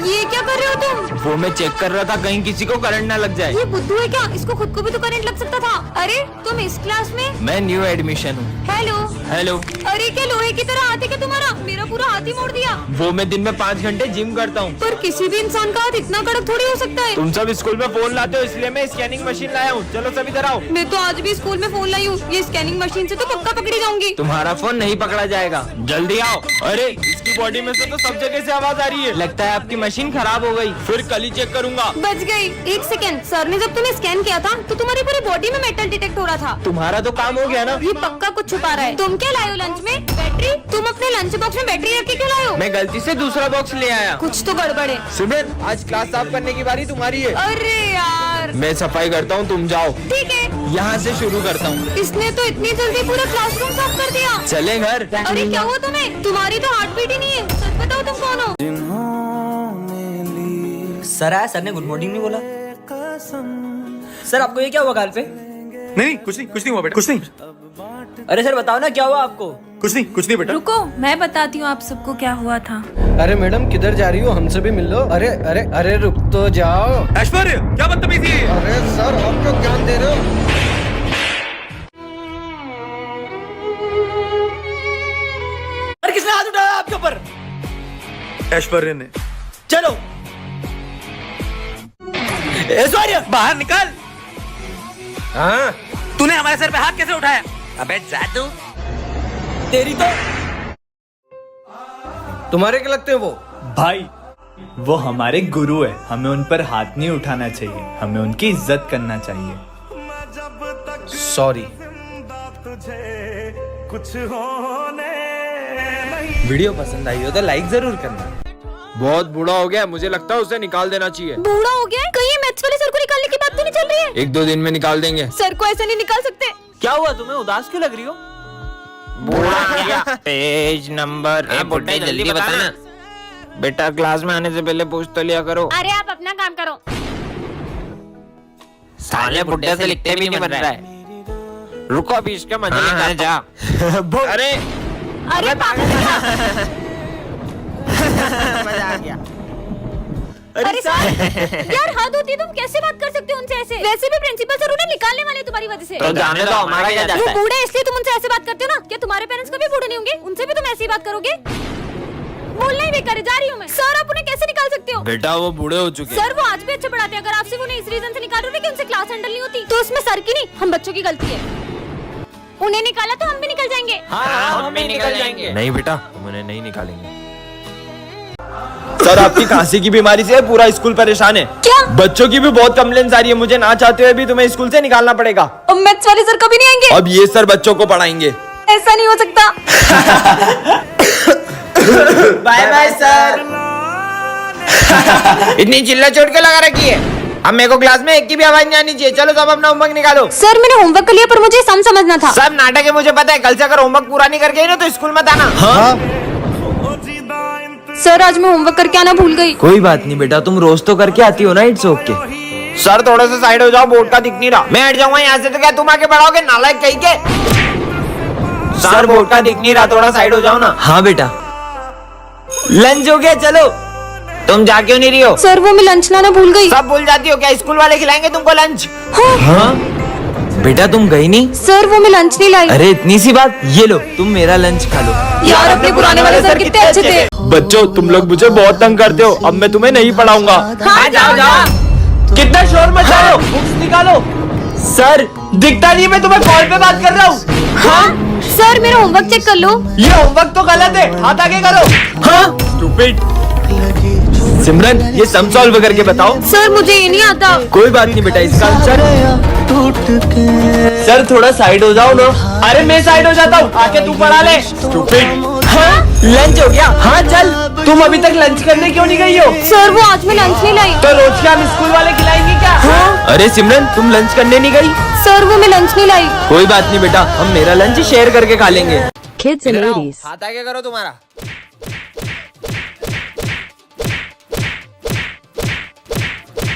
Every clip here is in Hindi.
ये क्या कर रहे हो तुम? वो मैं चेक कर रहा था कहीं किसी को करंट ना लग जाए। ये बुद्धू है क्या? इसको खुद को भी तो करंट लग सकता था। अरे तुम इस क्लास में? मैं न्यू एडमिशन हूँ। हेलो। हेलो। अरे क्या लोहे की तरह हाथ है क्या तुम्हारा? मेरा पूरा हाथ ही मोड़ दिया। वो मैं दिन में 5 घंटे जिम करता हूँ। पर किसी भी इंसान का हाथ इतना कड़क थोड़ी हो सकता है। तुम सब स्कूल में फोन लाते हो इसलिए मैं स्कैनिंग मशीन लाया हूँ। चलो सब इधर आओ। मैं तो आज भी स्कूल में फोन लाई हूँ। ये स्कैनिंग मशीन से तो पक्का पकड़ी जाऊंगी। तुम्हारा फोन नहीं पकड़ा जाएगा, जल्दी आओ। अरे इसकी बॉडी में से तो सब जगह से आवाज आ रही है। लगता है आपकी मशीन खराब हो गई। फिर कल ही चेक करूंगा। बच गई। एक सेकंड, सर ने जब तुम्हें स्कैन किया था तो तुम्हारी पूरी बॉडी में मेटल डिटेक्ट हो रहा था। तुम्हारा तो काम हो गया ना। ये पक्का कुछ छुपा रहा है। तुम क्या लाए हो लंच में? बैटरी? तुम अपने लंच बॉक्स में बैटरी रख के क्यों लाए हो? मैं गलती से दूसरा बॉक्स ले आया। कुछ तो गड़बड़ है। सिमरन, आज क्लास साफ करने की बारी तुम्हारी है। अरे यार। मैं सफाई करता हूँ, तुम जाओ। ठीक है। यहाँ से शुरू करता हूँ। इसने तो इतनी जल्दी पूरा क्लासरूम साफ कर दिया। चले घर। अरे क्या हुआ तुम्हें? तुम्हारी तो हार्ट बीट ही नहीं है। सच बताओ तुम कौन हो? सर आया, सर ने गुड मॉर्निंग नहीं बोला। सर आपको ये क्या हुआ गाल पे? नहीं कुछ नहीं हुआ बेटा, कुछ नहीं। अरे सर बताओ ना क्या हुआ आपको? कुछ नहीं बेटा। रुको मैं बताती हूँ आप सबको क्या हुआ था। अरे मैडम किधर जा रही हो? हमसे भी मिल लो। अरे अरे अरे रुक तो जाओ। ऐश्वर्य क्या बदतमीजी है? अरे सर आप क्यों ज्ञान दे रहे हो? अरे किसने हाथ उठाया आपके ऊपर? ऐश्वर्य ने। चलो ऐश्वर्य बाहर निकल। हाँ तूने हमारे सर पे हाथ कैसे उठाया? अबे जादू। तेरी तो तुम्हारे क्या लगते हैं वो? भाई वो हमारे गुरु है, हमें उन पर हाथ नहीं उठाना चाहिए, हमें उनकी इज्जत करना चाहिए। सॉरी। वीडियो पसंद आई हो तो लाइक जरूर करना। बहुत बूढ़ा हो गया, मुझे लगता है उसे निकाल देना चाहिए। बूढ़ा हो गया? कहीं ये मैथ्स वाले सर को निकालने की बात तो नहीं चल रही है? 1-2 दिन में निकाल देंगे। सर को ऐसे नहीं निकाल सकते। क्या हुआ, तुम्हें उदास क्यों लग रही हो? Page number. जल्दी बताना। बेटा क्लास में आने से पहले पूछ तो लिया करो। अरे आप अपना काम करो। साले बुड्ढे से लिखते भी नहीं बन रहा है। रुको अभी इसका मजा लेकर जा। अरे अरे पागल है क्या? मजा आ गया। अरे सर यार हद होती है, तुम कैसे बात कर सकते हो उनसे ऐसे? वैसे भी प्रिंसिपल सर उन्हें निकालने वाले तुम्हारी वजह से। तो जाने दो, हमारा क्या जाता वो है। बूढ़े इसलिए तुम उनसे ऐसे बात करते हो ना? क्या तुम्हारे पेरेंट्स कभी बूढ़े नहीं होंगे? उनसे भी तुम ऐसी बात करोगे? बोलना ही बेकार है, जा रही हूँ मैं। सर आप उन्हें कैसे निकाल सकते हो? बेटा वो बूढ़े हो चुके हैं। सर वो आज भी अच्छे पढ़ाते हैं। अगर आप सिर्फ उन्हें इस रीजन से निकाल रहे हो कि उनसे क्लास हैंडल नहीं होती, तो उसमें सर की नहीं हम बच्चों की गलती है। उन्हें निकाला तो हम भी निकल जाएंगे। हाँ, हम भी निकल जाएंगे। नहीं बेटा, हम उन्हें नहीं निकालेंगे। सर आपकी खांसी की बीमारी से पूरा स्कूल परेशान है। क्या? बच्चों की भी बहुत कंप्लेंट्स आ रही है। मुझे ना चाहते हुए भी तुम्हें स्कूल से निकालना पड़ेगा। अब मैथ्स वाले सर कभी नहीं आएंगे। अब ये सर बच्चों को पढ़ाएंगे। ऐसा नहीं हो सकता। Bye bye sir. इतनी चिल्ला चोट के लगा रखी है। अब मेरे को क्लास में एक की भी आवाज नहीं आनी चाहिए। चलो सब अपना होमवर्क निकालो। सर मैंने होमवर्क कर लिया पर मुझे सम समझना था। सब नाटक है मुझे पता है। कल से अगर होमवर्क पूरा नहीं करके आई ना तो स्कूल मत आना। सर आज मैं होमवर्क करके आना भूल गई। कोई बात नहीं बेटा, तुम रोज तो करके आती हो ना। It's okay. सर थोड़े से साइड हो जाओ, बोर्ड का दिख नहीं रहा। मैं हट जाऊंगा यहाँ से तो क्या तुम आके पढ़ाओगे? नालायक कहीं के। सर बोर्ड का दिख नहीं रहा, थोड़ा साइड हो जाओ ना। हाँ बेटा। लंच हो गया, चलो। तुम जा क्यों नहीं रही हो? सर वो मैं लंच लाना भूल गई। सब भूल जाती हो क्या? स्कूल वाले खिलाएंगे तुमको लंच। हाँ? बेटा तुम गई नहीं? सर वो मैं लंच नहीं लाई। अरे इतनी सी बात। ये लो तुम मेरा लंच खा लो। यार अपने पुराने वाले सर कितने अच्छे थे। बच्चों तुम लोग मुझे बहुत तंग करते हो। अब मैं तुम्हें नहीं पढ़ाऊंगा। हाँ जाओ जाओ। कितना शोर मचा रहे हो? बुक्स निकालो। सर दिखता नहीं, मैं तुम्हें कॉल पे बात कर रहा हूँ। हाँ सर मेरा होमवर्क चेक कर लो। ये होमवर्क तो गलत है, हाथ आगे करो। हाँ स्टूपिड। सिमरन ये सम सॉल्व करके बताओ। सर मुझे ये नहीं आता। कोई बात नहीं बेटा, इसका आंसर सर थोड़ा साइड हो जाओ ना। अरे मैं साइड हो जाता हूँ, आके तू पढ़ा ले। स्टूपिड। हाँ लंच हो गया। हाँ चल। तुम अभी तक लंच करने क्यों नहीं गई हो? सर वो आज मैं लंच नहीं लाई। तो रोज के हम स्कूल वाले खिलाएंगे क्या? हाँ? अरे सिमरन तुम लंच करने नहीं गई? सर वो मैं लंच नहीं लाई। कोई बात नहीं बेटा, हम मेरा लंच शेयर करके खा लेंगे। Kids in 80s. हाथ आगे करो तुम्हारा।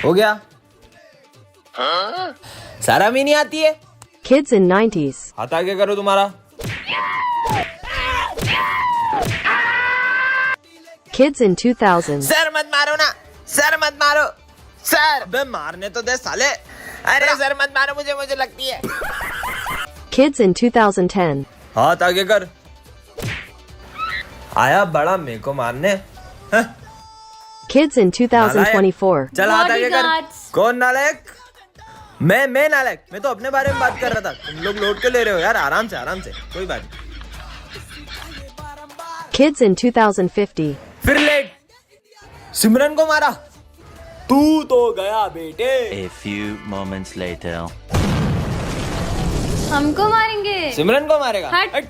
हो गया। सारा भी नहीं आती है। Kids in 90s. हाथ आगे करो तुम्हारा। Kids in 2000. सर मत मारो ना, सर मत मारो, सर बे मारने तो दे साले। अरे सर मत मारो मुझे, मुझे लगती है। Kids in 2010. हाथ आगे कर। आया बड़ा मेरे को मारने। हाँ? Kids in 2024. चल हाथ आगे कर। Bodyguards. कौन नालायक? मैं नालायक? मैं तो अपने बारे में बात कर रहा था। तुम लोग लोड क्यों ले रहे हो यार? आराम से, कोई बात नहीं। Kids in 2050. फिर लेट। सिमरन को मारा। तू तो गया बेटे। A few moments later. हमको मारेंगे। सिमरन को मारेगा? हट।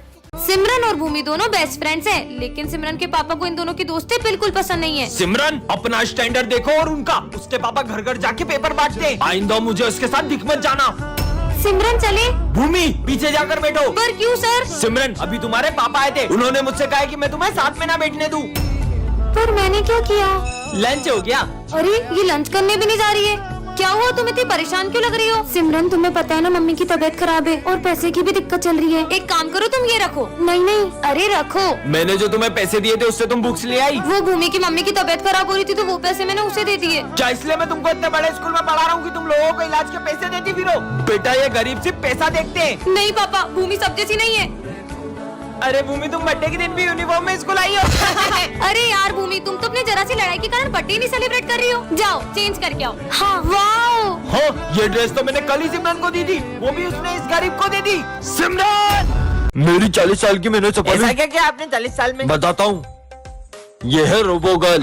सिमरन और भूमि दोनों बेस्ट फ्रेंड्स हैं, लेकिन सिमरन के पापा को इन दोनों की दोस्ती बिल्कुल पसंद नहीं है। सिमरन अपना स्टैंडर्ड देखो और उनका। उसके पापा घर घर जाके पेपर बांटते हैं। आइंदा मुझे उसके साथ दिख मत जाना। सिमरन चले। भूमि पीछे जाकर बैठो। पर क्यों सर? सिमरन अभी तुम्हारे पापा आए थे, उन्होंने मुझसे कहा कि मैं तुम्हें साथ में ना बैठने दूं। पर मैंने क्या किया? लंच हो गया। अरे ये लंच करने भी नहीं जा रही है। क्या हुआ, तुम इतनी परेशान क्यों लग रही हो? सिमरन तुम्हें पता है ना मम्मी की तबीयत खराब है और पैसे की भी दिक्कत चल रही है। एक काम करो, तुम ये रखो। नहीं, अरे रखो। मैंने जो तुम्हें पैसे दिए थे उससे तुम बुक्स ले आई। वो भूमि की मम्मी की तबीयत खराब हो रही थी तो वो पैसे मैंने उसे दे दिए। क्या इसलिए मैं तुमको इतने बड़े स्कूल में पढ़ा रहा हूँ कि तुम लोगों को इलाज के पैसे देती फिरो? बेटा ये गरीब सिर्फ पैसा देखते हैं। नहीं पापा, भूमि सब जैसी नहीं है। अरे भूमि तुम बर्थडे के दिन भी यूनिफॉर्म में स्कूल आई हो। अरे यार भूमि, तुम तो अपने जरा सी लड़ाई के कारण बर्थडे नहीं सेलिब्रेट कर रही हो। जाओ चेंज करके आओ। हाँ वाओ। हाँ ये ड्रेस तो मैंने कल ही सिमरन को दी थी, वो भी उसने इस गरीब को दे दी। सिमरन मेरी 40 साल की मैंने चप्पल। ऐसा क्या किया आपने 40 साल में? बताता हूँ, ये है रोबो गर्ल।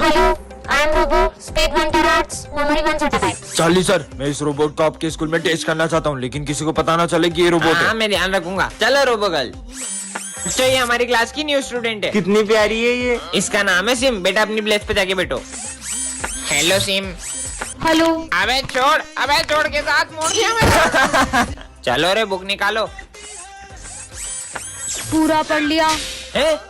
चार्ली सर, मैं इस रोबोट को आपके स्कूल में टेस्ट करना चाहता हूँ, लेकिन किसी को पता ना चले कि ये रोबोट है। मैं ध्यान रखूंगा। चलो रोबो गर्ल। तो ये हमारी क्लास की न्यू स्टूडेंट है। कितनी प्यारी है ये। इसका नाम है सिम। बेटा अपनी प्लेस पे जाके बैठो। Hello SIM. हेलो। अबे छोड़ के साथ मोड़ दिया मैंने। चलो रे बुक निकालो। पूरा पढ़ लिया।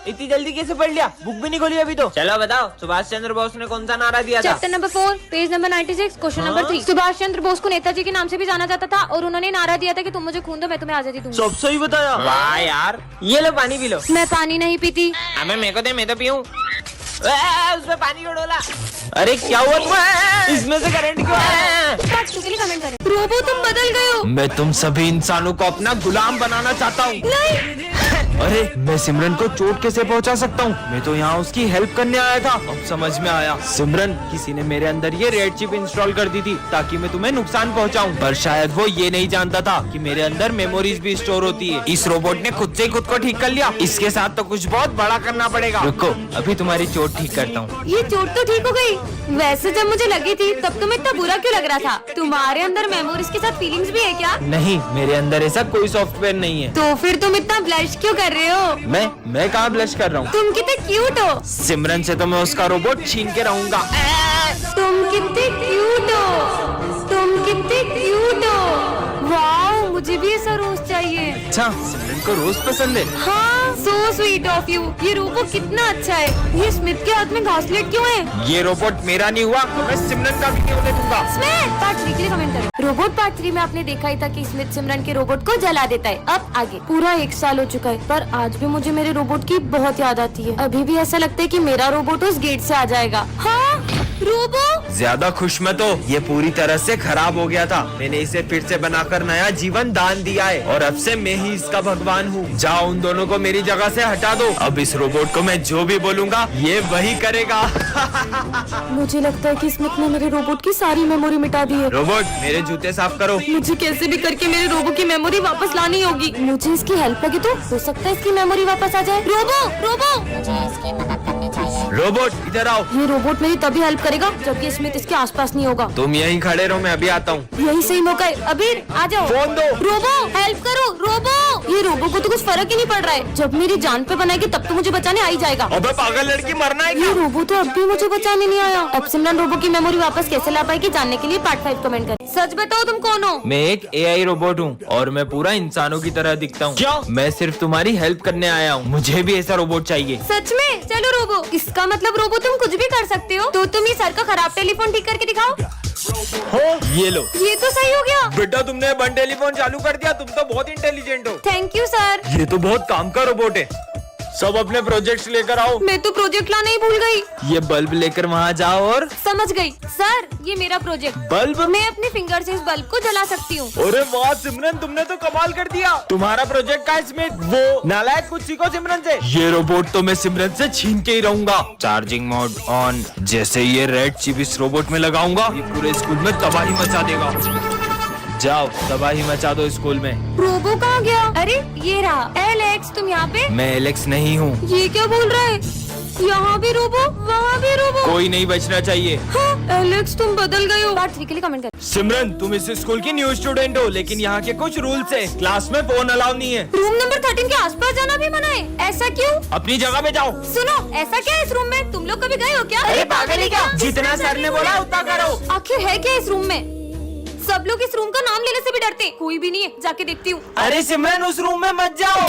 इतनी जल्दी कैसे पढ़ लिया? बुक भी नहीं खोली अभी तो। चलो बताओ, सुभाष चंद्र बोस ने कौन सा नारा दिया था? Chapter number 4 page number 96 question number 3। Subhash Chandra Bose को नेताजी के नाम से भी जाना जाता था और उन्होंने नारा दिया था कि तुम मुझे खून दो मैं तुम्हें आजादी दूंगा। सब सही बताया। वाह यार। ये लो पानी पी लो। मैं पानी नहीं पीती। अबे मेरे को दे, मैं तो पीऊं। उसमें पानी को डोला। अरे क्या हुआ तुम्हें? इसमें से करंट क्यों आया? कमेंट करें। रोबो तुम बदल गए हो। मैं तुम सभी इंसानों को अपना गुलाम बनाना चाहता हूँ। नहीं। अरे मैं सिमरन को चोट कैसे पहुंचा सकता हूँ? मैं तो यहाँ उसकी हेल्प करने आया था। अब समझ में आया। सिमरन, किसी ने मेरे अंदर ये रेड चिप इंस्टॉल कर दी थी ताकि मैं तुम्हें नुकसान पहुँचाऊँ, पर शायद वो ये नहीं जानता था कि मेरे अंदर मेमोरीज भी स्टोर होती है। इस रोबोट ने खुद से ही खुद को ठीक कर लिया। इसके साथ तो कुछ बहुत बड़ा करना पड़ेगा। रुको, अभी तुम्हारी चोट ठीक करता हूँ। ये चोट तो ठीक हो गई। वैसे जब मुझे लगी थी तब तुम्हें इतना बुरा क्यों लग रहा था? तुम्हारे अंदर मेमोरीज के साथ फीलिंग्स भी है क्या? नहीं, मेरे अंदर ऐसा कोई सॉफ्टवेयर नहीं है। तो फिर तुम इतना ब्लश क्यों कर रहे हो? मैं कहाँ ब्लश कर रहा हूँ? तुम कितने क्यूट हो। सिमरन से तो मैं उसका रोबोट छीन के रहूंगा। तुम कितने क्यूट हो। तुम कितने क्यूट हो। वाओ, मुझे भी ऐसा रोज चाहिए। अच्छा, सिमरन को रोज पसंद है। हाँ, सो स्वीट ऑफ यू। ये रोबो कितना अच्छा है। ये स्मिथ के हाथ में घासलेट क्यों है? ये रोबोट मेरा नहीं हुआ तो मैं सिमरन का भी नहीं होने दूंगा। स्मिथ पार्ट 3 के लिए कमेंट करो। रोबोट पार्ट 3 में आपने देखा ही था कि स्मिथ सिमरन के रोबोट को जला देता है। अब आगे पूरा 1 साल हो चुका है, पर आज भी मुझे मेरे रोबोट की बहुत याद आती है। अभी भी ऐसा लगता है कि मेरा रोबोट उस गेट से आ जाएगा। हाँ रोबो। ज्यादा खुश मत हो, ये पूरी तरह से खराब हो गया था। मैंने इसे फिर से बनाकर नया जीवन दान दिया है और अब से मैं ही इसका भगवान हूँ। जाओ उन दोनों को मेरी जगह से हटा दो। अब इस रोबोट को मैं जो भी बोलूँगा ये वही करेगा। मुझे लगता है कि स्मिथ ने मेरे रोबोट की सारी मेमोरी मिटा दी है। रोबोट मेरे जूते साफ करो। मुझे कैसे भी करके मेरे रोबो की मेमोरी वापस लानी होगी। मुझे इसकी हेल्प लगी तो हो सकता है इसकी मेमोरी वापस आ जाए। रोबो मुझे इसकी मदद करनी चाहिए। रोबोट इधर आओ। ये रोबोट मेरी तभी हेल्प करेगा जब ये स्मिथ इसके आसपास नहीं होगा। तुम यहीं खड़े रहो, मैं अभी आता हूँ। यही सही मौका है। अबीर आ जाओ। फोन दो। रोबो हेल्प करो। रोबो, ये रोबो को तो कुछ फर्क ही नहीं पड़ रहा है। जब मेरी जान पे बनाएगी तब तो मुझे बचाने आ ही जाएगा। अबे पागल लड़की, मरना है ये क्या? रोबो तो अब भी मुझे बचाने नहीं आया। अब सिमरन रोबो की मेमोरी वापस कैसे ला पाएगी जानने के लिए पार्ट 5 कमेंट करें। सच बताओ तुम कौन हो? मैं एक AI रोबोट हूँ और मैं पूरा इंसानों की तरह दिखता हूँ। क्या? मैं सिर्फ तुम्हारी हेल्प करने आया हूँ। मुझे भी ऐसा रोबोट चाहिए। सच में? चलो रोबो। इसका मतलब रोबो तुम कुछ भी कर सकते हो। तो तुम ये सर का खराब टेलीफोन ठीक करके दिखाओ। हो ये लो। ये तो सही हो गया। बेटा तुमने वन टेलीफोन चालू कर दिया। तुम तो बहुत इंटेलिजेंट हो। Thank you sir. ये तो बहुत काम का रोबोट है। सब अपने प्रोजेक्ट्स लेकर आओ। मैं तो प्रोजेक्ट लाना ही भूल गई। ये बल्ब लेकर वहाँ जाओ और समझ गई सर, ये मेरा प्रोजेक्ट। बल्ब? मैं अपने फिंगर से इस बल्ब को जला सकती हूँ। अरे वाह सिमरन, तुमने तो कमाल कर दिया। तुम्हारा प्रोजेक्ट का इसमें वो नालायक, कुछ सीखो सिमरन से। ये रोबोट तो मैं सिमरन से छीन के ही रहूंगा। Charging mode on. जैसे ये रेड चिप इस रोबोट में लगाऊंगा, ये पूरे स्कूल में तबाही मचा देगा। जाओ तबाही मचा दो स्कूल में। रोबो कहाँ गया? अरे ये रहा। एलेक्स तुम यहाँ पे? मैं एलेक्स नहीं हूँ। ये क्या बोल रहा है? यहाँ भी रोबो, वहाँ भी रोबो। कोई नहीं बचना चाहिए। हाँ, एलेक्स तुम बदल गए हो। पार्ट 3 के लिए कमेंट कर। सिमरन तुम इस स्कूल की न्यू स्टूडेंट हो, लेकिन यहाँ के कुछ रूल्स है। क्लास में फोन अलाउ नहीं है। रूम नंबर 13 के आसपास जाना भी मना है। ऐसा क्यों? अपनी जगह पे जाओ। सुनो, ऐसा क्या है इस रूम में? तुम लोग कभी गए हो क्या? अरे पागल है क्या? जितना सर ने बोला उतना करो। आखिर है क्या इस रूम में? सब लोग इस रूम का नाम लेने से भी डरते। कोई भी नहीं है, जाके देखती हूँ। अरे सिमरन उस रूम में मत जाओ,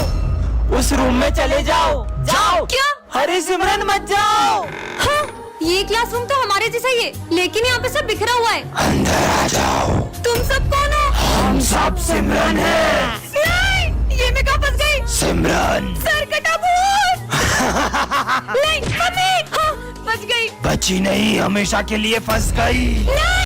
उस रूम में चले जाओ। जाओ। क्या? अरे सिमरन मत जाओ। हाँ, ये क्लासरूम तो हमारे जैसा ही है, लेकिन यहाँ पे सब बिखरा हुआ है। अंदर आ जाओ। तुम सब कौन हो? हम सब सिमरन हैं। नहीं, ये मैं कहाँ फंस गई? सिमरन। सर कटा भूत। नहीं, मम्मी। हाँ, बच गई। बची नहीं, हमेशा के लिए फंस गई। नहीं।